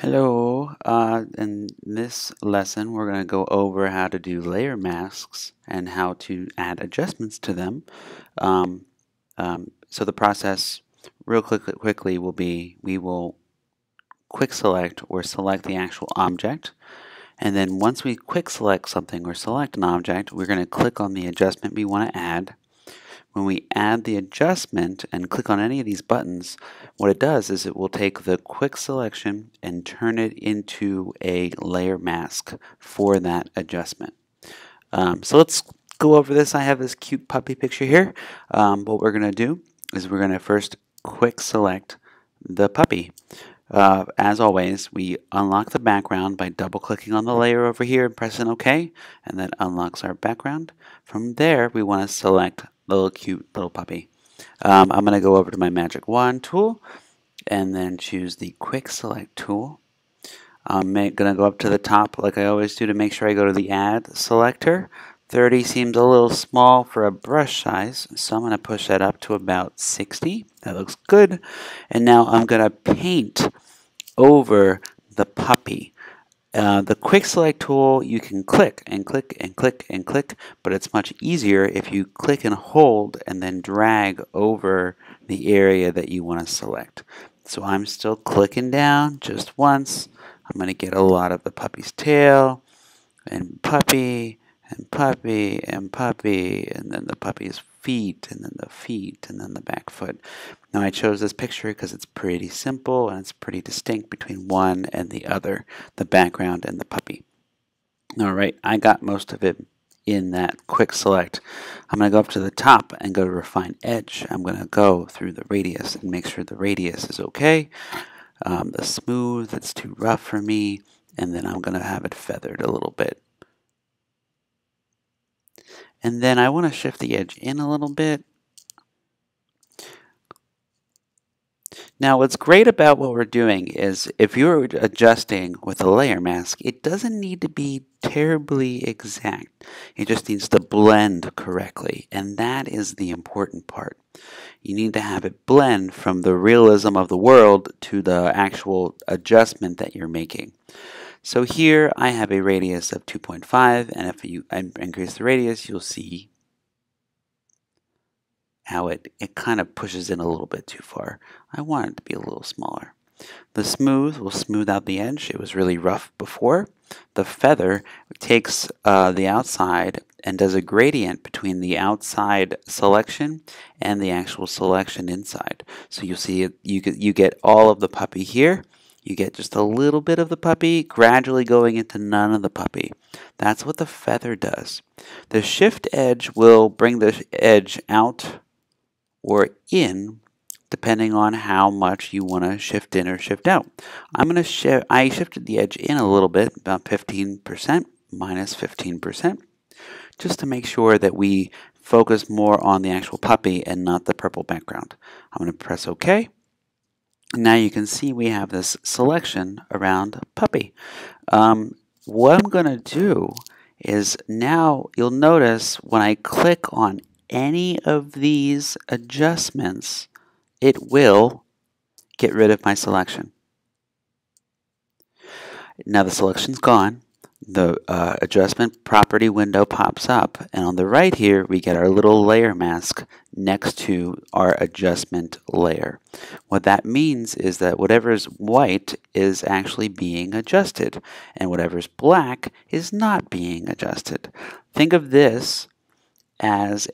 Hello, in this lesson we're going to go over how to do layer masks and how to add adjustments to them. Um, so the process real quickly will be we will quick select or select the actual object, and then once we quick select something or select an object, we're going to click on the adjustment we want to add. When we add the adjustment and click on any of these buttons, what it does is it will take the quick selection and turn it into a layer mask for that adjustment. So let's go over this. I have this cute puppy picture here. What we're going to do is we're going to first quick select the puppy. As always, we unlock the background by double clicking on the layer over here and pressing OK, and that unlocks our background. From there, we want to select the little cute little puppy. I'm going to go over to my Magic Wand tool and then choose the Quick Select tool. I'm going to go up to the top like I always do to make sure I go to the Add selector. 30 seems a little small for a brush size, so I'm going to push that up to about 60. That looks good. And now I'm going to paint over the puppy. The quick select tool, you can click and click and click and click, but it's much easier if you click and hold and then drag over the area that you want to select. So I'm still clicking down just once. I'm going to get a lot of the puppy's tail and puppy and puppy and puppy, and then the puppy's feet, and then the feet, and then the back foot. Now I chose this picture because it's pretty simple and it's pretty distinct between one and the other, the background and the puppy. All right, I got most of it in that quick select. I'm going to go up to the top and go to Refine Edge. I'm going to go through the radius and make sure the radius is okay. The smooth, that's too rough for me, and then I'm going to have it feathered a little bit. And then I want to shift the edge in a little bit. Now what's great about what we're doing is if you're adjusting with a layer mask, it doesn't need to be terribly exact. It just needs to blend correctly, and that is the important part. You need to have it blend from the realism of the world to the actual adjustment that you're making. So here I have a radius of 2.5, and if you increase the radius, you'll see how it kind of pushes in a little bit too far. I want it to be a little smaller. The smooth will smooth out the edge. It was really rough before. The feather takes the outside and does a gradient between the outside selection and the actual selection inside. So you'll see you get all of the puppy here. You get just a little bit of the puppy gradually going into none of the puppy. That's what the feather does. The shift edge will bring the edge out or in depending on how much you want to shift in or shift out. I shifted the edge in a little bit, about 15%, minus 15%, just to make sure that we focus more on the actual puppy and not the purple background. I'm going to press OK. Now you can see we have this selection around puppy. What I'm going to do is now you'll notice when I click on any of these adjustments, it will get rid of my selection. Now the selection's gone. The adjustment property window pops up, and on the right here we get our little layer mask next to our adjustment layer. What that means is that whatever's white is actually being adjusted, and whatever's black is not being adjusted. Think of this as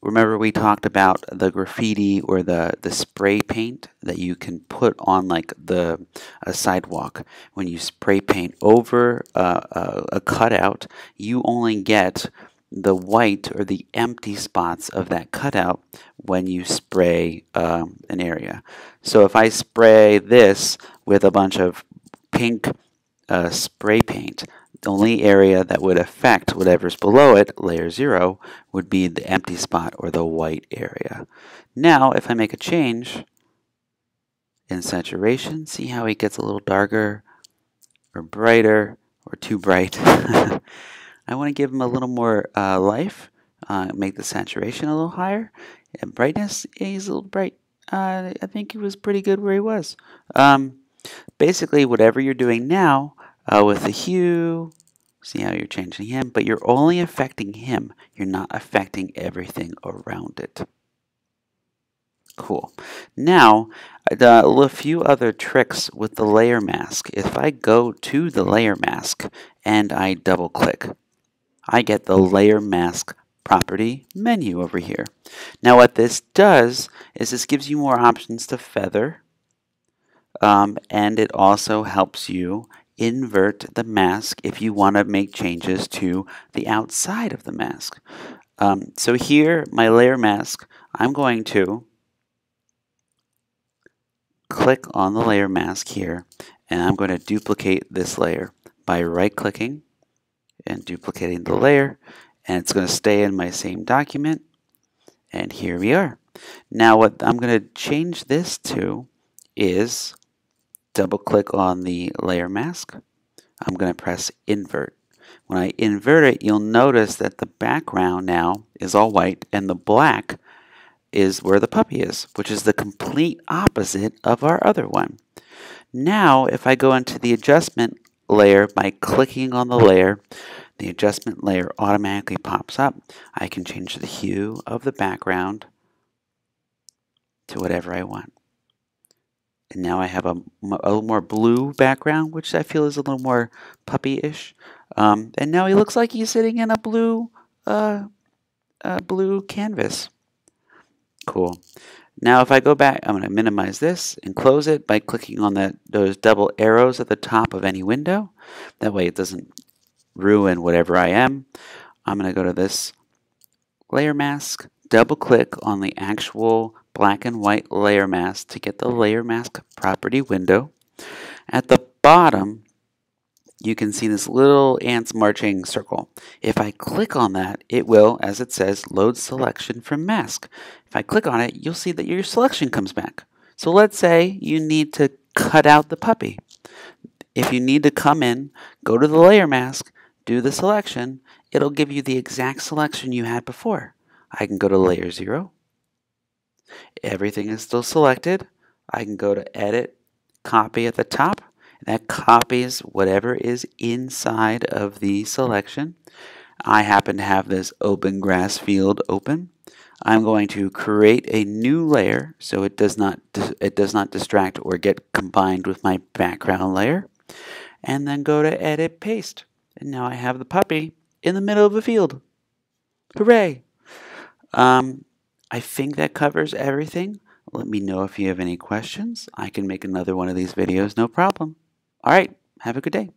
remember we talked about the graffiti or the spray paint that you can put on like a sidewalk. When you spray paint over a cutout, you only get the white or the empty spots of that cutout when you spray an area. So if I spray this with a bunch of pink spray paint, the only area that would affect whatever's below it, layer 0, would be the empty spot or the white area. Now, if I make a change in saturation, see how it gets a little darker or brighter or too bright. I want to give him a little more life, make the saturation a little higher. And brightness, he's a little bright. I think he was pretty good where he was. Basically, whatever you're doing now with the hue, see how you're changing him, but you're only affecting him. You're not affecting everything around it. Cool. Now, a few other tricks with the layer mask. If I go to the layer mask and I double click, I get the layer mask property menu over here. Now what this does is this gives you more options to feather, and it also helps you invert the mask if you want to make changes to the outside of the mask. So here, my layer mask, I'm going to click on the layer mask here, and I'm going to duplicate this layer by right-clicking and duplicating the layer, and it's going to stay in my same document, and here we are. Now what I'm going to change this to is double click on the layer mask. I'm going to press invert. When I invert it, you'll notice that the background now is all white and the black is where the puppy is, which is the complete opposite of our other one. Now, if I go into the adjustment layer by clicking on the layer, the adjustment layer automatically pops up. I can change the hue of the background to whatever I want. And now I have a little more blue background, which I feel is a little more puppy-ish. And now he looks like he's sitting in a blue canvas. Cool. Now if I go back, I'm going to minimize this and close it by clicking on those double arrows at the top of any window. That way it doesn't ruin whatever I am. I'm going to go to this layer mask, double click on the actual black and white layer mask to get the layer mask property window. At the bottom, you can see this little ants marching circle. If I click on that, it will, as it says, load selection from mask. If I click on it, you'll see that your selection comes back. So let's say you need to cut out the puppy. If you need to come in, go to the layer mask, do the selection, it'll give you the exact selection you had before. I can go to layer 0. Everything is still selected. I can go to edit, copy at the top. That copies whatever is inside of the selection. I happen to have this open grass field open. I'm going to create a new layer so it does not distract or get combined with my background layer. And then go to edit paste. And now I have the puppy in the middle of a field. Hooray! I think that covers everything. Let me know if you have any questions. I can make another one of these videos, no problem. All right, have a good day.